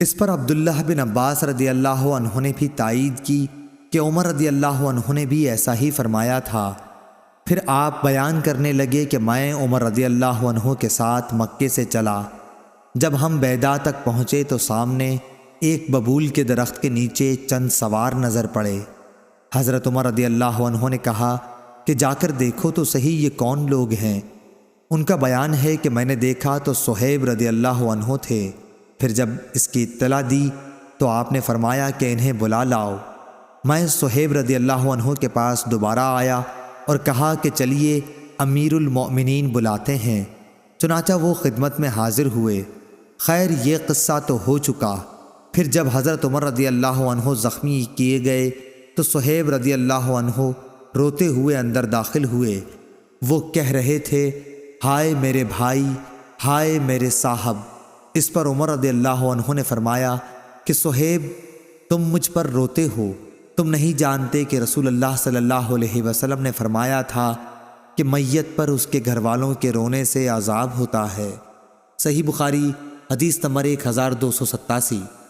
اس پر عبداللہ بن عباس رضی اللہ عنہ نے بھی تائید کی کہ عمر رضی اللہ عنہ نے بھی ایسا ہی فرمایا تھا۔ پھر آپ بیان کرنے لگے کہ میں عمر رضی اللہ عنہ کے ساتھ مکے سے چلا۔ جب ہم بیدا تک پہنچے تو سامنے ایک ببول کے درخت کے نیچے چند سوار نظر پڑے۔ حضرت عمر رضی اللہ عنہ نے کہا کہ جا کر دیکھو تو صحیح یہ کون لوگ ہیں۔ ان کا بیان ہے کہ میں نے دیکھا تو صہیب رضی اللہ عنہ تھے۔ پھر جب اس کی اطلاع دی تو آپ نے فرمایا کہ انہیں بلا لاؤ۔ میں صہیب رضی اللہ عنہ کے پاس دوبارہ آیا اور کہا کہ چلیے امیر المؤمنین بلاتے ہیں۔ چنانچہ وہ خدمت میں حاضر ہوئے۔ خیر یہ قصہ تو ہو چکا۔ پھر جب حضرت عمر رضی اللہ عنہ زخمی کیے گئے تو صہیب رضی اللہ عنہ روتے ہوئے اندر داخل ہوئے۔ وہ کہہ رہے تھے، ہائے میرے بھائی، ہائے میرے صاحب۔ اس پر عمر رضی اللہ عنہ نے فرمایا کہ صہیب تم مجھ پر روتے ہو، تم نہیں جانتے کہ رسول اللہ صلی اللہ علیہ وسلم نے فرمایا تھا کہ میت پر اس کے گھر والوں کے رونے سے عذاب ہوتا ہے۔ صحیح بخاری حدیث نمبر 1287۔